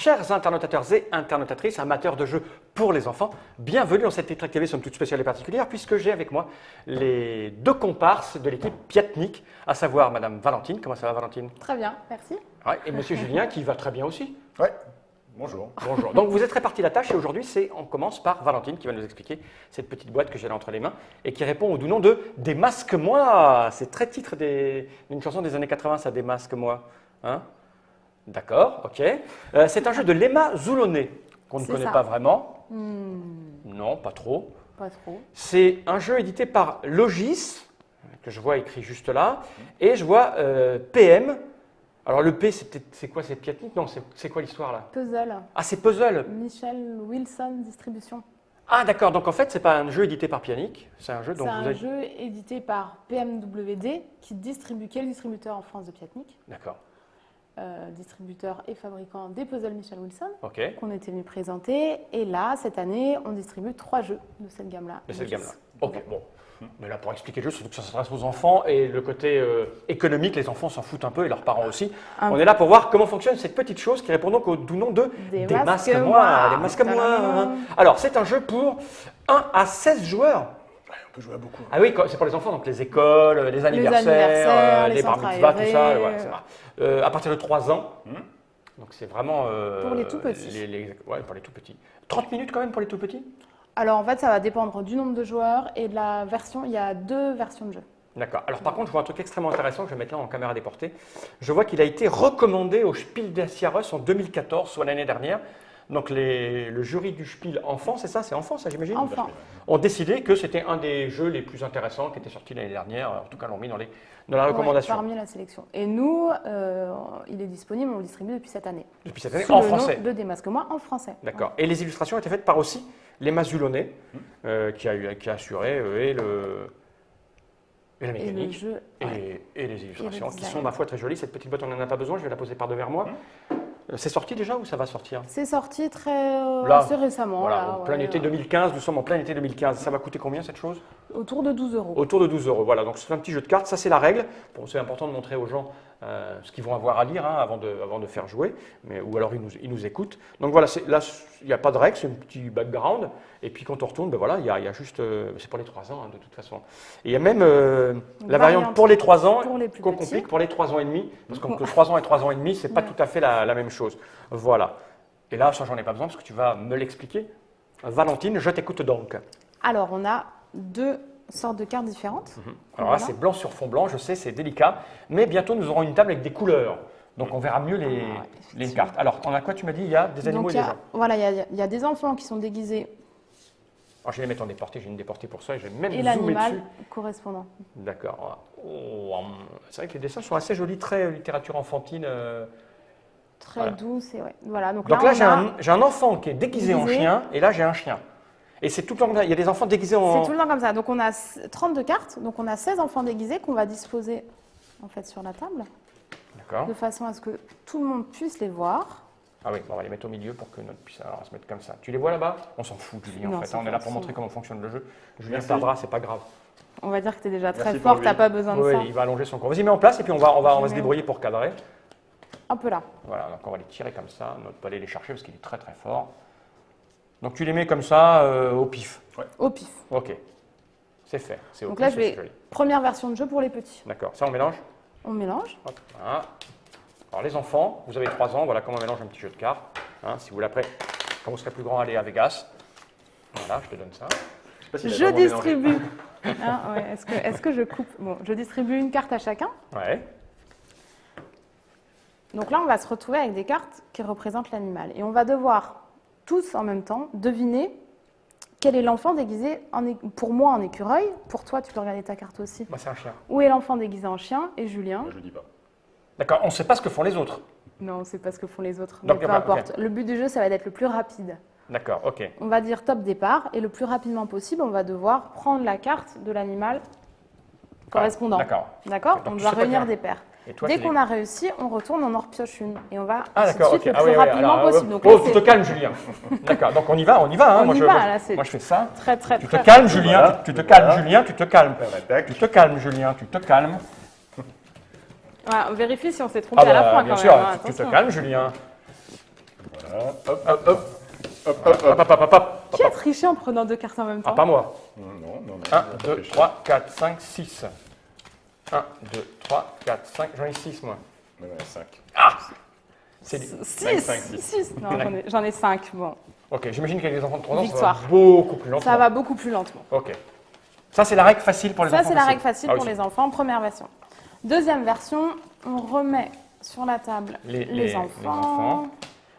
Chers internautateurs et internautatrices, amateurs de jeux pour les enfants, bienvenue dans cette Tétrac TV, somme toute spéciale et particulière, puisque j'ai avec moi les deux comparses de l'équipe Piatnik, à savoir Madame Valentine. Comment ça va, Valentine? Très bien, merci. Ouais, et Monsieur Julien, qui va très bien aussi. Ouais, bonjour. Bonjour. Donc vous êtes répartis la tâche et aujourd'hui, on commence par Valentine qui va nous expliquer cette petite boîte que j'ai là entre les mains et qui répond au doux nom de Démasque-moi. C'est très titre d'une chanson des années 80, ça, Démasque-moi. Hein? D'accord, ok. C'est un jeu de Lema Zulone, qu'on ne connaît pas vraiment. Non, pas trop. Pas trop. C'est un jeu édité par Logis, que je vois écrit juste là, et je vois PM. Alors le P, c'est quoi? C'est Piatnik? Non, c'est quoi l'histoire là? Puzzle. Ah, c'est Puzzle. Michel Wilson Distribution. Ah d'accord, donc en fait, c'est pas un jeu édité par Piatnik, c'est un jeu dont C'est vous un avez... jeu édité par PMWD, qui distribue, quel distributeur en France de Piatnik, D'accord, distributeur et fabricant des puzzles Michel Wilson, ok. qu'on était venu présenter. Et là, cette année, on distribue 3 jeux de cette gamme-là. De cette gamme-là. Ok, bon. Mais là, pour expliquer le jeu, surtout que ça s'adresse aux enfants et le côté économique, les enfants s'en foutent un peu et leurs parents aussi. On est là pour voir comment fonctionne cette petite chose qui répond donc au doux nom de Démasque-moi. Démasque-moi. Alors, c'est un jeu pour 1 à 16 joueurs. Ouais, on peut jouer à beaucoup. Ah oui, c'est pour les enfants, donc les écoles, les anniversaires, les bar mitzvahs, tout ça. Voilà, c'est vrai. À partir de 3 ans. Donc c'est vraiment... Pour les tout petits. Ouais, pour les tout petits. 30 minutes quand même pour les tout petits? Alors en fait, ça va dépendre du nombre de joueurs et de la version. Il y a 2 versions de jeu. D'accord. Alors par contre, je vois un truc extrêmement intéressant que je vais mettre là en caméra déportée. Je vois qu'il a été recommandé au Spiel des Jahres en 2014, soit l'année dernière. Donc le jury du Spiel enfant, c'est ça? C'est enfant, ça j'imagine? Enfant. Ont décidé que c'était un des jeux les plus intéressants qui était sorti l'année dernière. En tout cas, l'ont mis dans la recommandation. Ouais, parmi la sélection. Et nous, il est disponible, on le distribue depuis cette année. Depuis cette année, Sous en le français. nom de Démasque-moi en français. D'accord. Et les illustrations étaient faites par aussi Lema Zulone, qui a assuré et la mécanique, le jeu, et les illustrations, et le qui sont, design. ma foi, très jolies. Cette petite boîte, on n'en a pas besoin, je vais la poser par devers moi. C'est sorti déjà ou ça va sortir? C'est sorti Là, assez récemment. Voilà, là, en plein été 2015, nous sommes en plein été 2015. Ça va coûter combien cette chose? Autour de 12 €. Autour de 12 €. Voilà, donc c'est un petit jeu de cartes, ça c'est la règle. Bon, c'est important de montrer aux gens ce qu'ils vont avoir à lire avant de faire jouer, ou alors ils nous écoutent. Donc voilà, là il n'y a pas de règle, c'est un petit background. Et puis quand on retourne, ben voilà, il y a juste, c'est pour les 3 ans de toute façon. Et il y a même la variante pour les 3 ans qu'on complique pour les 3 ans et demi, parce qu'entre 3 ans et 3 ans et demi, c'est pas tout à fait la même chose. Voilà. Et là, ça j'en ai pas besoin parce que tu vas me l'expliquer. Valentine, je t'écoute donc. Alors, on a 2 sortes de cartes différentes. Alors là, c'est blanc sur fond blanc, je sais, c'est délicat, mais bientôt nous aurons une table avec des couleurs. Donc on verra mieux les cartes. Alors, on a quoi, tu m'as dit? Il y a des animaux et des gens. Voilà, il y a des enfants qui sont déguisés. Alors, je vais les mettre en déporté, j'ai une déportée pour ça et je vais même Et zoomer l'animal dessus. correspondant. D'accord. Oh, c'est vrai que les dessins sont assez jolis, très littérature enfantine. Très douce. Et ouais. Voilà, donc là, j'ai un enfant qui est déguisé en chien et là, j'ai un chien. Et c'est tout le temps comme ça. Il y a des enfants déguisés en... C'est tout le temps comme ça. Donc on a 32 cartes, donc on a 16 enfants déguisés qu'on va disposer en fait sur la table. D'accord. De façon à ce que tout le monde puisse les voir. Ah oui, bon, on va les mettre au milieu pour que notre puisse se mettre comme ça. Tu les vois là-bas? On s'en fout, Julien, en fait. On est là pour montrer comment fonctionne le jeu. Julien perdra, c'est pas grave. On va dire que tu es déjà très fort, tu n'as pas besoin de ça. Oui, il va allonger son corps. Vas-y, mets en place et puis on va se débrouiller pour cadrer. Un peu là. Voilà, donc on va les tirer comme ça. On ne peut pas aller les chercher parce qu'il est très très fort. Donc tu les mets comme ça au pif. Ouais. Au pif. Ok, c'est fait. Donc là, première version de jeu pour les petits. D'accord, ça on mélange? On mélange. Hop, voilà. Alors les enfants, vous avez 3 ans, voilà comment on mélange un petit jeu de cartes. Si vous voulez après, quand vous serez plus grand, aller avec As. Voilà, je te donne ça. Je distribue. Ouais, est-ce que je coupe? Bon, je distribue une carte à chacun. Ouais. Donc là, on va se retrouver avec des cartes qui représentent l'animal. Et on va devoir tous en même temps deviner quel est l'enfant déguisé, pour moi en écureuil. Pour toi, tu peux regarder ta carte aussi. Moi, c'est un chien. Où est l'enfant déguisé en chien? Et Julien? Moi, je ne dis pas. D'accord, on ne sait pas ce que font les autres. Non, on ne sait pas ce que font les autres. Donc, peu importe. Okay. Le but du jeu, ça va être le plus rapide. D'accord, ok. On va dire top départ. Et le plus rapidement possible, on va devoir prendre la carte de l'animal correspondant. D'accord. D'accord. On doit réunir des paires. Dès qu'on a réussi, on retourne, on en repioche une. Et on va ainsi de suite le plus rapidement possible. Donc, tu te calmes, Julien. D'accord, donc on y va. Hein. Moi, je fais ça. Très, très, tu te calmes, Julien. Tu te calmes, Julien. Tu te calmes. Tu te calmes, Julien. Tu te calmes. Voilà, on vérifie si on s'est trompé à la fin bien quand sûr, même. tu te calmes, Julien. Voilà. Hop, hop, hop. Hop. Qui a triché en prenant 2 cartes en même temps? Ah, pas moi. Non. 1, 2, 3, 4, 5, 6. 1, 2, 3, 4, 5. J'en ai 6, moi. Ouais, 5. C'est 6. 6. Non, j'en ai 5. Bon, Ok, j'imagine qu'avec les enfants de 3 ans, ça Victoire. va beaucoup plus lentement. ça va beaucoup plus lentement. Ok. Ça, c'est la règle facile pour les enfants. Ça, c'est la règle facile Ah, pour oui, les enfants, première version. Deuxième version, on remet sur la table les enfants.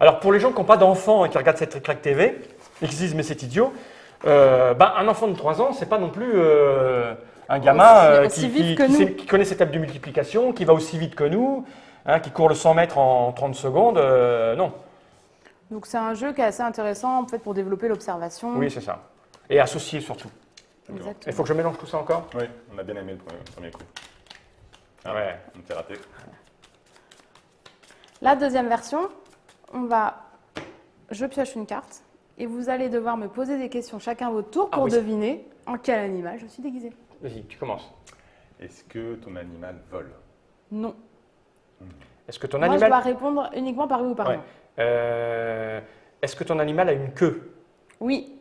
Alors, pour les gens qui n'ont pas d'enfants et qui regardent cette Trick TV et qui se disent, mais c'est idiot, un enfant de 3 ans, c'est pas non plus un gamin aussi vite que nous. qui connaît ses tables de multiplication, qui va aussi vite que nous, hein, qui court le 100 mètres en 30 secondes. Non. Donc, c'est un jeu qui est assez intéressant en fait, pour développer l'observation. Oui, c'est ça. Et associé surtout. Exactement. Il faut que je mélange tout ça encore. Oui, on a bien aimé le premier coup. Ah, Ouais. On s'est raté. La deuxième version, je pioche une carte et vous allez devoir me poser des questions chacun votre tour pour oui. deviner en quel animal je suis déguisée. Vas-y, tu commences. Est-ce que ton animal vole? Non. Est-ce que ton Moi, je animal... dois répondre uniquement par oui ou par Ouais. non. Est-ce que ton animal a une queue? Oui,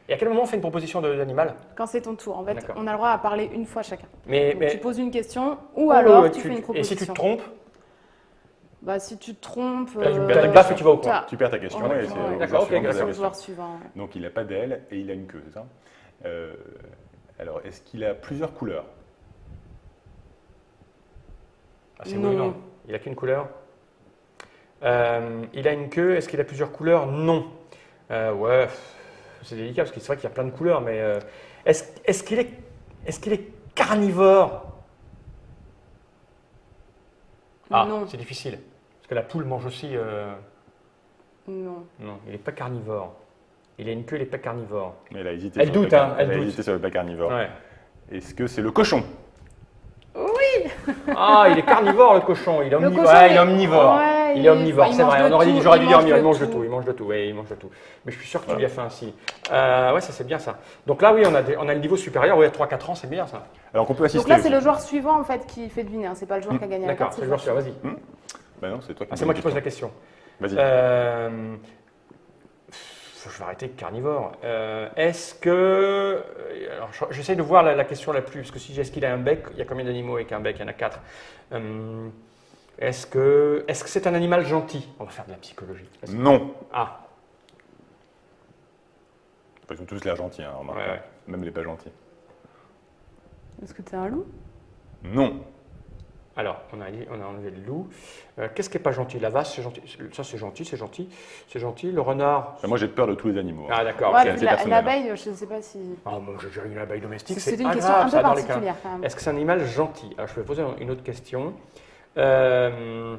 Et à quel moment on fait une proposition d'animal? quand c'est ton tour. En fait, D'accord. on a le droit à parler une fois chacun. Mais, Donc, tu poses une question ou Oh, alors tu fais une proposition. Et si tu te trompes, Bah, si tu te trompes, là, tu me baffes et tu vas au point. Tu perds ta question Ouais, et c'est ouais. au D'accord, joueur ok, suivant de poser la c'est le question. joueur suivant. Donc il n'a pas d'aile et il a une queue, c'est ça? Alors, est-ce qu'il a plusieurs couleurs? Ah, c'est oui ou non. Il n'a qu'une couleur. Il a une queue. Est-ce qu'il a plusieurs couleurs? Non. Ouais, c'est délicat parce que c'est vrai qu'il y a plein de couleurs, mais est-ce qu'il est carnivore? Ah, Non. c'est difficile. Parce que la poule mange aussi. Non. Non, il n'est pas carnivore. Il a une queue, il n'est pas carnivore. Mais elle a hésité Elle sur le doute, pas- hein, elle a doute. hésité sur le pas carnivore. Ouais. Est-ce que c'est le cochon? Ah, il est carnivore le cochon. Il est omnivore. cochon, Ouais, il est omnivore. ouais, il est omnivore, il c'est mange vrai. de On aurait dit, tout, j'aurais dû il dire mange omnivore. de Il mange de tout. tout. Il mange de tout. Ouais, il mange de tout. Mais je suis sûr que tu lui as fait un signe. Ouais, ça c'est bien ça. Donc là, oui, on a le niveau supérieur. Oui, à 3-4 ans, c'est bien ça. Alors qu'on peut assister. Donc là, c'est aussi. le joueur suivant en fait qui fait deviner. Hein. C'est pas le joueur qui a gagné la D'accord, carte. c'est le joueur suivant. Vas-y. Bah non, c'est toi qui Ah, c'est poses moi la qui pose la question. question. Vas-y. Je vais arrêter avec carnivore. Est-ce que. Alors, j'essaie de voir la question la plus. Parce que si est-ce qu'il a un bec? Il y a combien d'animaux avec un bec? Il y en a 4. Est-ce que c'est un animal gentil? On va faire de la psychologie. Vas-y. Non. Ah, Ils ont tous l'air gentils, hein, remarque. Ouais. Même les pas gentils. Est-ce que tu es un loup? Non. alors, on a enlevé le loup. Qu'est-ce qui n'est pas gentil? La vache, c'est gentil. Ça, c'est gentil, c'est gentil. C'est gentil. Le renard. Moi, j'ai peur de tous les animaux. Ah, d'accord. Ouais, ok. puis l'abeille, je ne sais pas si. Ah, bon, j'ai déjà eu une abeille domestique. C'est C'est une pas question grave, un peu ça, dans les cas. particulière quand même. Est-ce que c'est un animal gentil? Alors, je vais poser une autre question. Je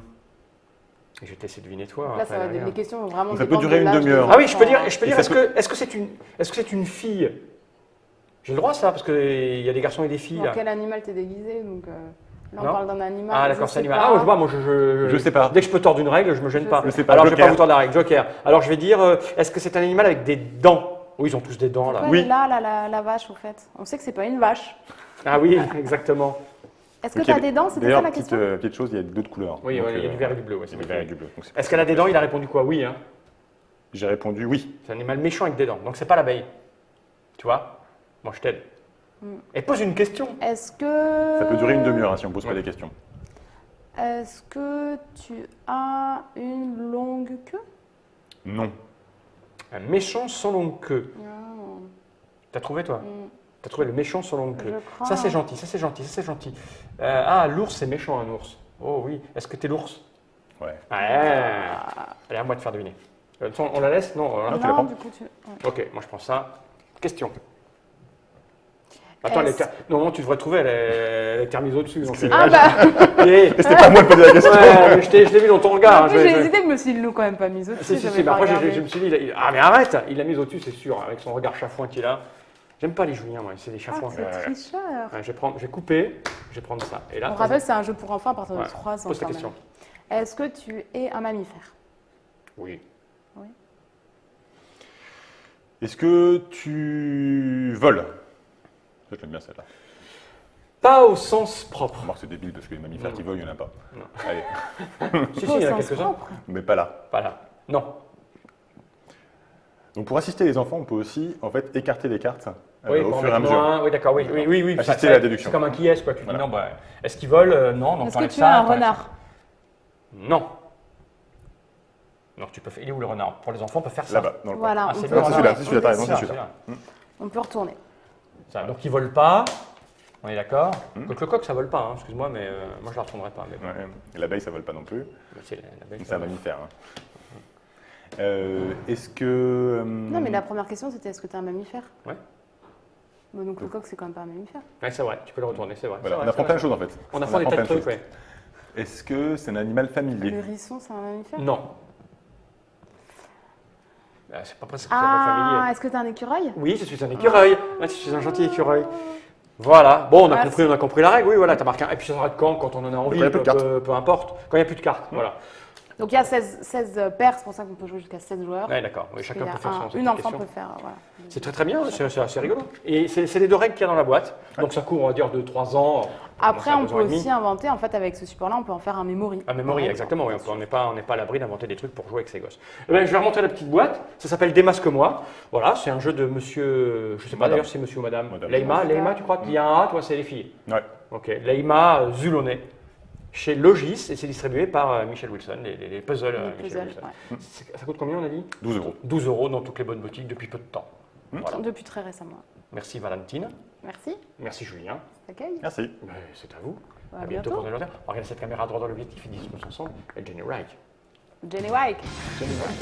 vais te laisser deviner toi. Là, après, ça va, derrière. les questions vont vraiment. Ça peut dépendre durer de une l'âge demi-heure. des Ah oui, je peux dire, enfants. Et ça est-ce que c'est une fille? J'ai le droit à ça, parce qu'il y a des garçons et des filles. Dans Là. quel animal t'es déguisé? Donc là, on Non. parle d'un animal. Ah je d'accord, c'est sais animal. pas. Ah, je vois, moi je sais pas. Dès que je peux tordre une règle, je me gêne Je pas. sais Je sais pas. Alors je vais pas Joker. vous tordre la règle, Joker. Alors je vais dire, est-ce que c'est un animal avec des dents? Oui, ils ont tous des dents là. Ouais, Oui. là, la vache, au fait. On sait que c'est pas une vache. Ah oui, exactement. Est-ce que Ok. tu as des dents? C'était ça D'ailleurs, la question? petite chose, il y a d'autres couleurs. Oui, Donc, ouais, il y a du vert et du bleu. Ouais, il y a c'est du vert et du bleu. Donc, c'est- Est-ce qu'elle a des dents? Il a répondu quoi? Oui. Hein. J'ai répondu oui. C'est un animal méchant avec des dents, donc c'est pas l'abeille. Tu vois? Moi je t'aide. Et pose une question. Est-ce que. Ça peut durer une demi-heure hein, si on pose pas Ouais. des questions. Est-ce que tu as une longue queue? Non. Un méchant sans longue queue. Non. T'as trouvé toi? Mm. T'as trouvé le méchant sans longue queue. Je crois. Ça c'est gentil, ça c'est gentil, ça c'est gentil. L'ours c'est méchant un ours. Oh oui. Est-ce que t'es l'ours? Ouais. Ouais. Allez, à moi de faire deviner. De toute façon, on la laisse? Non, tu la prends du coup, tu. ouais. Ok, moi je prends ça. Question. Attends, Est-ce- non, tu devrais trouver, elle est termise au-dessus. donc, Ah bah C'était pas moi de poser la question. Ouais, mais je t'ai vu dans ton regard. En hein, plus, je- j'ai je- hésité, mais si l'ont quand même pas mise Ah, au-dessus. si, j'avais mais pas après regardé. je me suis dit, ah mais arrête, il l'a mise au-dessus, c'est sûr, avec son regard chafouin qu'il a. J'aime pas les Juliens, moi, c'est des Ah, chafouins. c'est tricheur. Ouais, je vais couper, je vais prendre ça. Et là, On rappelle, c'est un jeu pour enfants à partir de Ouais. 3 ans. pose ta quand question. même. Est-ce que tu es un mammifère? Oui. Est-ce que tu voles? Ça, je l'aime bien celle-là. Pas au sens propre. Remarque, c'est débile parce que les mammifères Non. qui volent, il n'y en a pas. Non. Allez, Si, Pas si, au il y en a sens quelques-uns. propre. mais pas là. Voilà. Non. Donc pour assister les enfants, on peut aussi en fait écarter les cartes Oui, au pour en fur et à mettre mesure. moins. Oui, d'accord, oui. Assister à la déduction. C'est comme un qui est-ce, quoi. Tu dis Voilà. non, bah, est-ce qu'ils volent? Non, donc Est-ce que t'enlèves tu ça, as un t'enlèves renard? ça. Non. Non, tu peux faire. Il est où le renard? Pour les enfants, on peut faire ça. Là-bas, dans le coin. Voilà, Ah, on c'est peut le Non, c'est renard. celui-là, c'est celui-là, t'as raison, c'est C'est celui-là. On peut retourner. Ça, donc ils volent pas. On est d'accord. Hmm. Donc le coq, ça vole pas, hein, excuse-moi, mais moi je la retournerai pas. Mais bon, Ouais. Et l'abeille, ça vole pas non plus. c'est l'abeille, C'est un ça vole. mammifère. Est-ce que. Non, mais la première question, c'était est-ce que tu es un mammifère? Ouais. Bon, donc le coq, c'est quand même pas un mammifère. Ouais, c'est vrai, tu peux le retourner, c'est vrai. Voilà, c'est on vrai, apprend c'est plein de vrai. choses en fait. On apprend des tas de trucs, ouais. Est-ce que c'est un animal familier? Le hérisson, c'est un mammifère? Non. C'est pas presque un animal Ah, familier. est-ce que tu es un écureuil? Oui, je suis un écureuil. Ouais, je suis un gentil écureuil. Voilà. Bon, on a Merci. compris la règle. Oui, voilà, t'as marqué un. Et puis ça s'arrête quand on en a envie. il y a plus de cartes. Peu importe. Quand il n'y a plus de cartes. Voilà. Donc il y a 16 paires, c'est pour ça qu'on peut jouer jusqu'à 16 joueurs. Ouais, d'accord. Oui, Il chacun y a peut faire son une enfant question. peut faire. Voilà. C'est très bien, c'est assez rigolo. Et c'est les deux règles qu'il y a dans la boîte. Donc ça court, on va dire, de 3 ans. Après, à on 2 ans peut et demi. aussi inventer, en fait, avec ce support-là, on peut en faire un memory. Un memory, Par exactement. Oui, exemple. on n'est pas à l'abri d'inventer des trucs pour jouer avec ses gosses. Eh ben, je vais remontrer la petite boîte. Ça s'appelle Démasque-moi. Voilà, c'est un jeu de monsieur. Je ne sais pas Madame. d'ailleurs si c'est monsieur ou madame. Madame. Leïma, tu crois qu'il y a un A, toi, c'est les filles. Ouais. Ok, Leïma Zulonnet. Chez Logis, et c'est distribué par Michel Wilson, les puzzles. Les Michel puzzles, Wilson. ouais. Ça coûte combien, on a dit 12 euros. 12 € dans toutes les bonnes boutiques depuis peu de temps. Voilà. Depuis très récemment. Merci Valentine. Merci. Merci Julien. Accueil. Merci. Ben, c'est à vous. À bientôt bientôt. pour de l'heure. Regardez cette caméra droit dans l'objectif, ils disent tous ensemble. Et Jenny Wright. Jenny White. Jenny Wright.